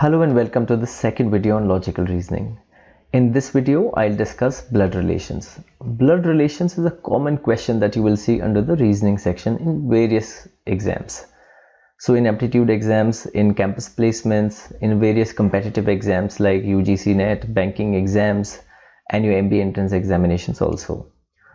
Hello and welcome to the second video on logical reasoning. In this video, I'll discuss blood relations. Blood relations is a common question that you will see under the reasoning section in various exams. So in aptitude exams, in campus placements, in various competitive exams like UGC NET, banking exams, and your MBA entrance examinations also.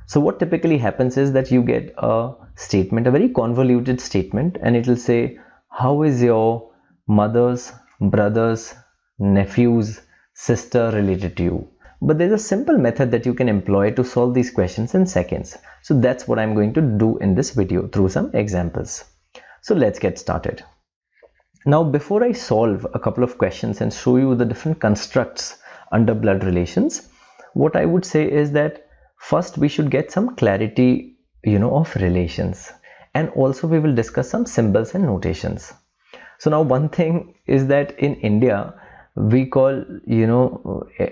So what typically happens is that you get a statement, a very convoluted statement, and it will say, how is your mother's brothers, nephews, sister related to you? But there's a simple method that you can employ to solve these questions in seconds. So that's what I'm going to do in this video through some examples. So let's get started. Now, before I solve a couple of questions and show you the different constructs under blood relations, what I would say is that first we should get some clarity, of relations, and also we will discuss some symbols and notations. So now one thing is that in India, we call,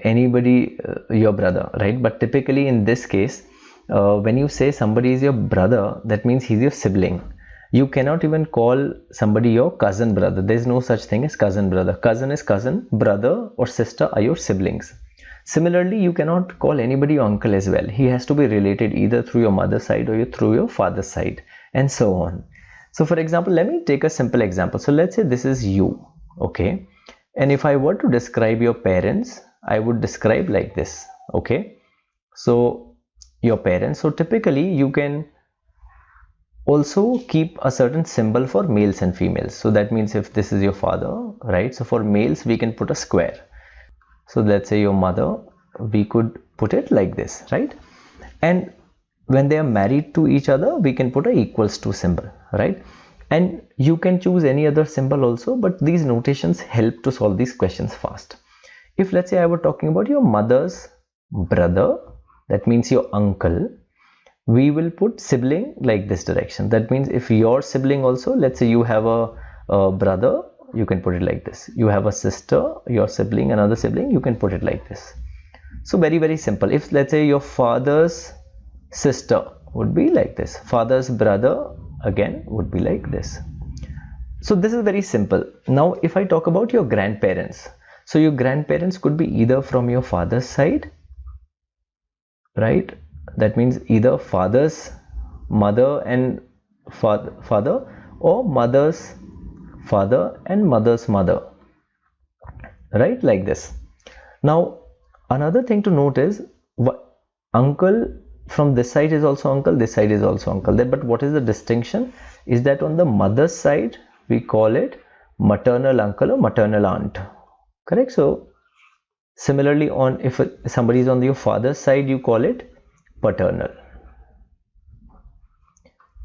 anybody your brother, right? But typically in this case, when you say somebody is your brother, that means he's your sibling. You cannot even call somebody your cousin brother. There's no such thing as cousin brother. Cousin is cousin, brother or sister are your siblings. Similarly, you cannot call anybody your uncle as well. He has to be related either through your mother's side or through your father's side, and so on. So for example, let me take a simple example. So let's say this is you, okay? And if I were to describe your parents, I would describe like this, okay? So your parents, so typically you can also keep a certain symbol for males and females. So that means if this is your father, right? So for males, we can put a square. So let's say your mother, we could put it like this, right? And when they are married to each other, we can put a equals to symbol, right? And you can choose any other symbol also, but these notations help to solve these questions fast. If let's say I were talking about your mother's brother, that means your uncle, we will put sibling like this direction. That means if your sibling also, let's say you have a brother, you can put it like this. You have a sister, your sibling, another sibling, you can put it like this. So very, very simple. If let's say your father's sister would be like this, father's brother again would be like this. So this is very simple. Now if I talk about your grandparents, so your grandparents could be either from your father's side, right? That means either father's mother and father, or mother's father and mother's mother, right? Like this. Now another thing to note is uncle from this side is also uncle, this side is also uncle. But what is the distinction is that on the mother's side we call it maternal uncle or maternal aunt, correct? So similarly, on if somebody is on your father's side, you call it paternal.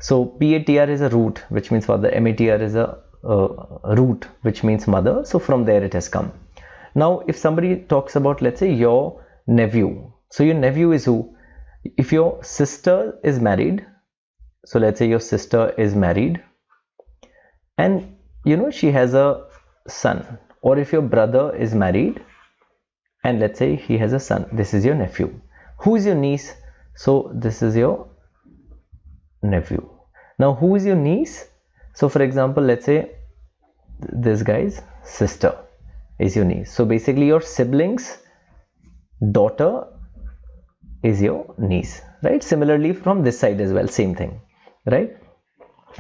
So PATR is a root, which means father. MATR is a root, which means mother. So from there it has come. Now if somebody talks about, let's say, your nephew, so your nephew is who? If your sister is married, so let's say your sister is married and she has a son, or if your brother is married and let's say he has a son, this is your nephew. Who is your niece? So this is your nephew. Now who is your niece? So for example, let's say this guy's sister is your niece. So basically your sibling's daughter is your niece, right? Similarly from this side as well, same thing, right?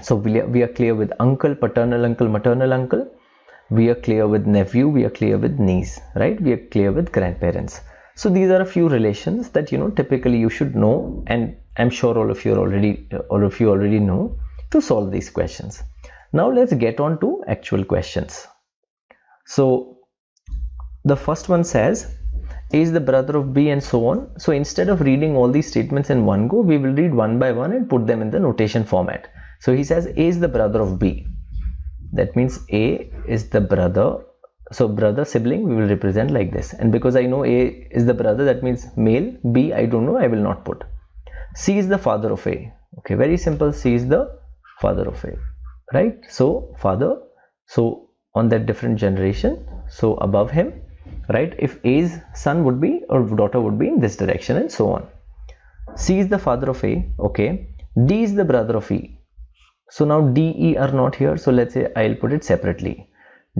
So we are clear with uncle, paternal uncle, maternal uncle. We are clear with nephew, we are clear with niece, right? We are clear with grandparents. So these are a few relations that typically you should know, and I'm sure all of you already know to solve these questions. Now let's get on to actual questions. So the first one says A is the brother of B and so on. So instead of reading all these statements in one go, we will read one by one and put them in the notation format. So he says A is the brother of B. That means A is the brother. So brother, sibling, we will represent like this. And because I know A is the brother, that means male. B, I don't know, I will not put. C is the father of A. Okay, very simple. C is the father of A, right? So father, so on that different generation, so above him, right? If A's son would be or daughter would be in this direction and so on. C is the father of A, okay. D is the brother of E. So now D, E are not here. So let's say I'll put it separately.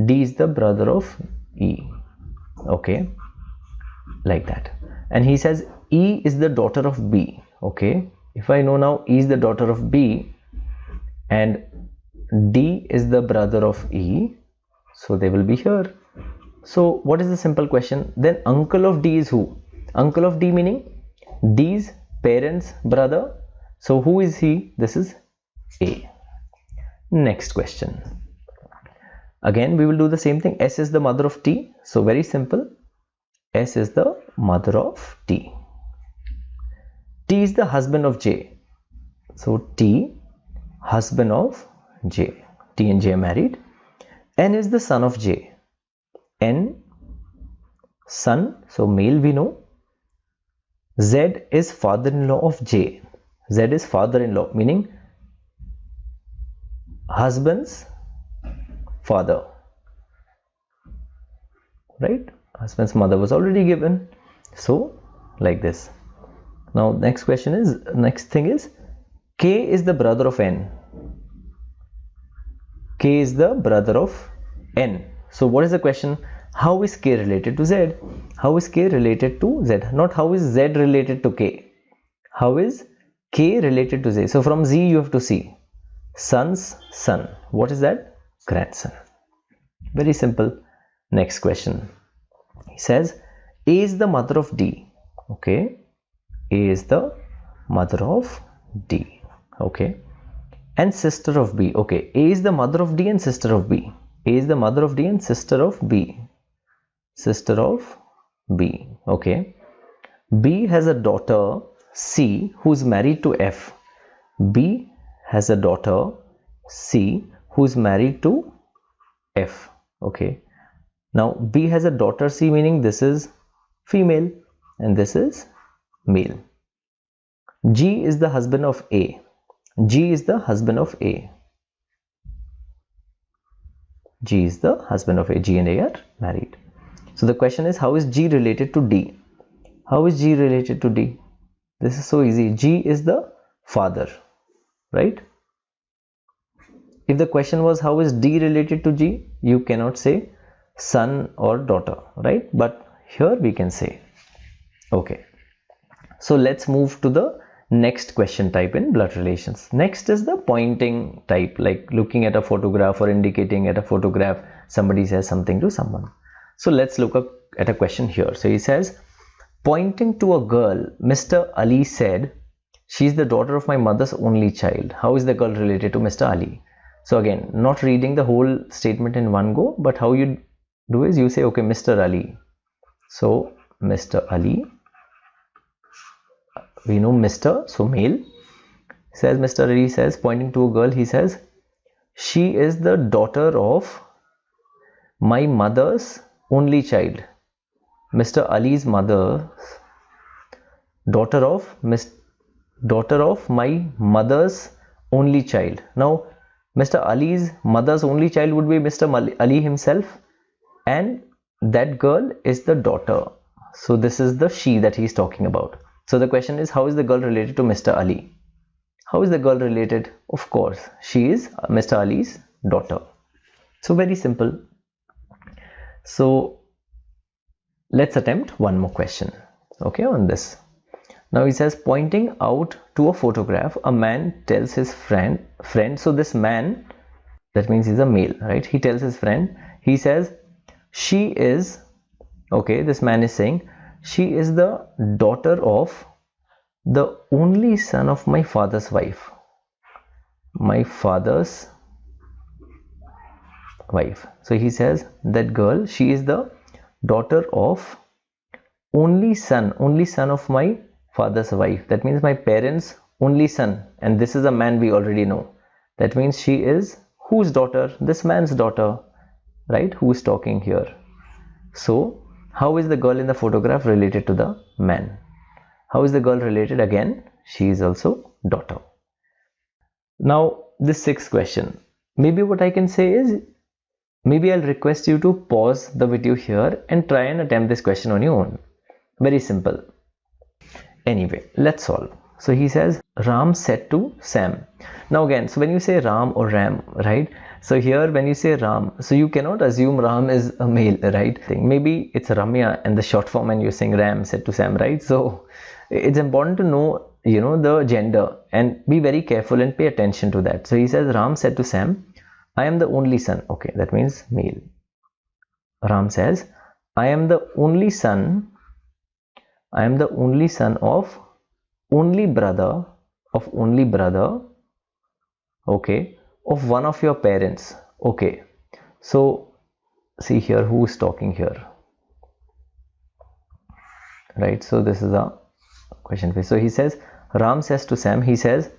D is the brother of E. Okay, like that. And he says E is the daughter of B. Okay, if I know now E is the daughter of B and D is the brother of E, so they will be here. So what is the simple question? Then uncle of D is who? Uncle of D meaning D's parents' brother. So who is he? This is A. Next question. Again we will do the same thing. S is the mother of T. So very simple. S is the mother of T. T is the husband of J. So T, husband of J. T and J are married. N is the son of J. N, son, so male we know. Z is father-in-law of J. Z is father-in-law, meaning husband's father. Right? Husband's mother was already given. So, like this. Now, next thing is, K is the brother of N. K is the brother of N. So, what is the question? How is K related to Z? How is K related to Z? Not how is Z related to K. How is K related to Z? So, from Z you have to see. Son's son. What is that? Grandson. Very simple. Next question. He says A is the mother of D. Okay. A is the mother of D. Okay. And sister of B. Okay. A is the mother of D and sister of B. A is the mother of D and sister of B. Sister of B. Okay. B has a daughter C who is married to F. B has a daughter C who is married to F. Okay. Now B has a daughter C, meaning this is female and this is male. G is the husband of A. G is the husband of A. G is the husband of A. G and A are married. So the question is, how is G related to D? How is G related to D? This is so easy. G is the father, right? If the question was how is D related to G, you cannot say son or daughter, right? But here we can say. Okay. So let's move to the next question type in blood relations. Next is the pointing type, like looking at a photograph or indicating at a photograph, somebody says something to someone. So let's look at a question here. So he says, pointing to a girl, Mr. Ali said, she is the daughter of my mother's only child. How is the girl related to Mr. Ali? So again, not reading the whole statement in one go, but how you do is you say, okay, Mr. Ali. So Mr. Ali, we know Mr. so male, says Mr. Ali says, pointing to a girl, he says, she is the daughter of my mother's only child. Mr. Ali's mother, daughter of my mother's only child. Now Mr. Ali's mother's only child would be Mr. Ali himself, and that girl is the daughter. So this is the she that he is talking about. So the question is, how is the girl related to Mr. Ali? How is the girl related? Of course, she is Mr. Ali's daughter. So very simple. So let's attempt one more question, okay, on this. Now he says, pointing out to a photograph, a man tells his friend, so this man, that means he's a male, right? He tells his friend, he says, she is, okay, this man is saying, she is the daughter of the only son of my father's wife. My father's wife. So he says, that girl, she is the daughter of only son of my father's wife. That means my parents' only son, and this is a man we already know. That means she is whose daughter? This man's daughter, right? Who is talking here? So how is the girl in the photograph related to the man? How is the girl related? Again, she is also daughter. Now this sixth question, maybe what I can say is, maybe I'll request you to pause the video here and try and attempt this question on your own. Very simple. Anyway, let's solve. So he says, Ram said to Sam. Now again, so when you say Ram or Ram, right? So here when you say Ram, so you cannot assume Ram is a male, right? Maybe it's Ramya and the short form and you're saying Ram said to Sam, right? So it's important to know, you know, the gender and be very careful and pay attention to that. So he says Ram said to Sam, I am the only son. Okay, that means male. Ram says, I am the only son. I am the only son of only brother, okay, of one of your parents. Okay, so see here who's talking here, right? So this is a question phase. So he says, Ram says to Sam, he says,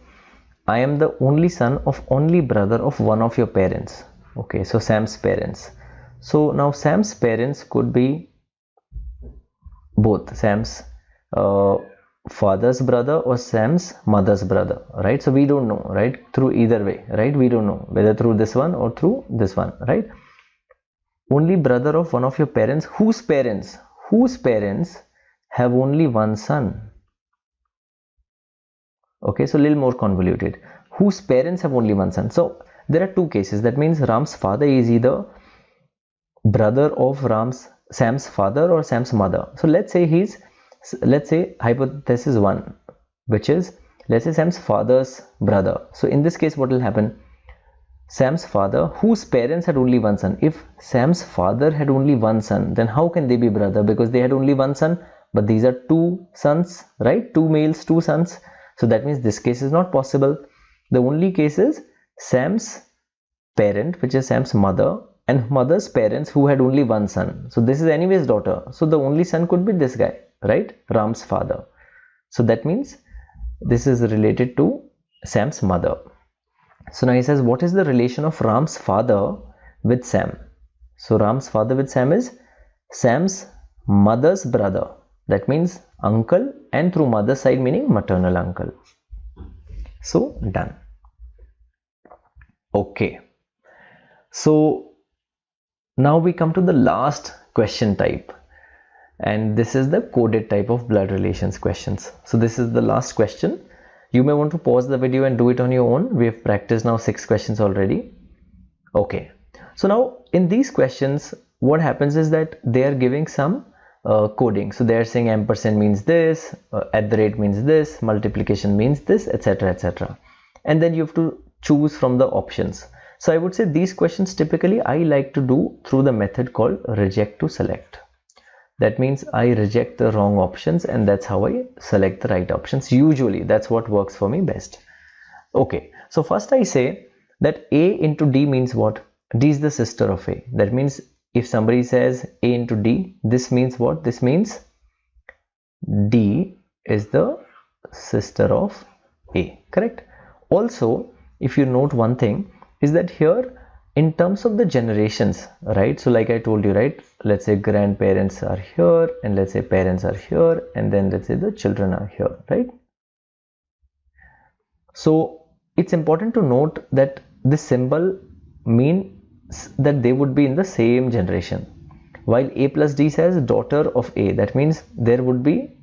I am the only son of only brother of one of your parents. Okay, so Sam's parents. So now Sam's parents could be both Sam's father's brother or Sam's mother's brother, right? So we don't know, right? Through either way, right? We don't know whether through this one or through this one, right? Only brother of one of your parents, whose parents have only one son. Okay, so a little more convoluted. Whose parents have only one son. So there are two cases. That means Ram's father is either brother of Sam's father or Sam's mother. So let's say hypothesis 1, which is, let's say Sam's father's brother. So in this case, what will happen? Sam's father, whose parents had only one son. If Sam's father had only one son, then how can they be brother? Because they had only one son, but these are two sons, right? Two males, two sons. So that means this case is not possible. The only case is Sam's parent, which is Sam's mother, and mother's parents who had only one son. So this is anyways daughter. So the only son could be this guy, right? Ram's father. So that means this is related to Sam's mother. So now he says, what is the relation of Ram's father with Sam? So Ram's father with Sam is Sam's mother's brother. That means uncle, and through mother's side meaning maternal uncle. So done. Okay. So now we come to the last question type, and this is the coded type of blood relations questions. So this is the last question. You may want to pause the video and do it on your own. We have practiced now 6 questions already. Okay. So now in these questions, what happens is that they are giving some coding. So they are saying ampersand means this, at the rate means this, multiplication means this, etc, etc. And then you have to choose from the options. So I would say these questions typically I like to do through the method called reject to select. That means I reject the wrong options and that's how I select the right options. Usually that's what works for me best. Okay, so first I say that A into D means what? D is the sister of A. That means if somebody says A into D, this means what? This means D is the sister of A, correct? Also, if you note one thing, is that here in terms of the generations, right? So like I told you, right? Let's say grandparents are here, and let's say parents are here, and then let's say the children are here, right? So it's important to note that this symbol means that they would be in the same generation. While A plus D says daughter of A, that means there would be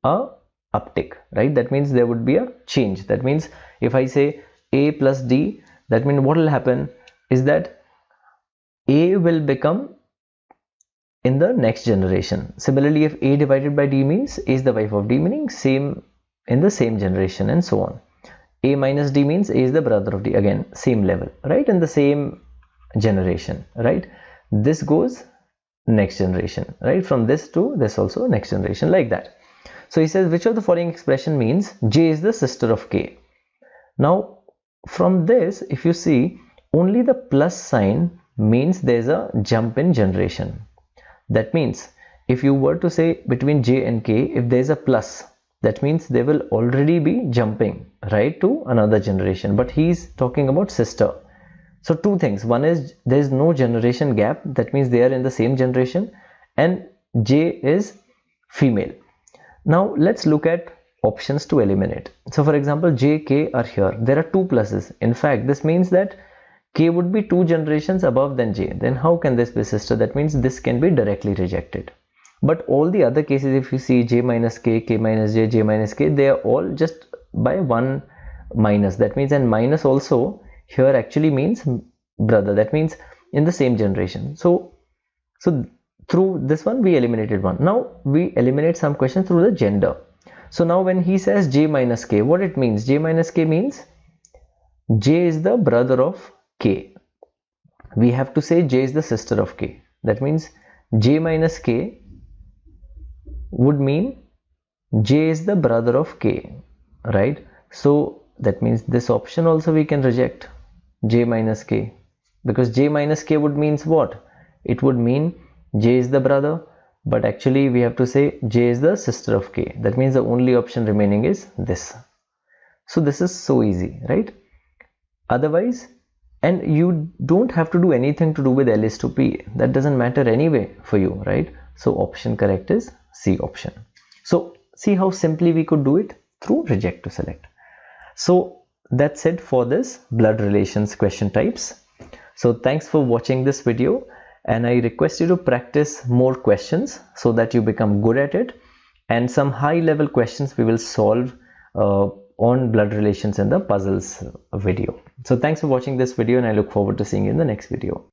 a uptick, right? That means there would be a change. That means if I say A plus D, that means what will happen is that A will become in the next generation. Similarly, if A divided by D means A is the wife of D, meaning same in the same generation, and so on. A minus D means A is the brother of D, again same level, right? In the same generation, right? This goes next generation, right? From this to this also next generation, like that. So he says, which of the following expression means J is the sister of K? Now from this, if you see, only the plus sign means there's a jump in generation. That means if you were to say between J and K, if there's a plus, that means they will already be jumping right to another generation. But he's talking about sister. So two things. One is there is no generation gap. That means they are in the same generation, and J is female. Now let's look at options to eliminate. So for example, J, K are here. There are two pluses. In fact, this means that K would be 2 generations above than J. Then how can this be sister? That means this can be directly rejected. But all the other cases, if you see J minus K, K minus J, J minus K, they are all just by 1 minus. That means, and minus also here actually means brother, that means in the same generation. So through this one we eliminated one. Now we eliminate some questions through the gender. So now when he says J minus K, what it means? J minus K means J is the brother of K. We have to say J is the sister of K. That means J minus K would mean J is the brother of K, right? So that means this option also we can reject, J minus K, because J minus K would means what? It would mean J is the brother, but actually we have to say J is the sister of K. That means the only option remaining is this. So this is so easy, right? Otherwise, and you don't have to do anything to do with L is to P. That doesn't matter anyway for you, right? So option correct is C option. So see how simply we could do it through reject to select. So that's it for this blood relations question types. So thanks for watching this video, and I request you to practice more questions so that you become good at it, and some high level questions we will solve on blood relations in the puzzles video. So thanks for watching this video, and I look forward to seeing you in the next video.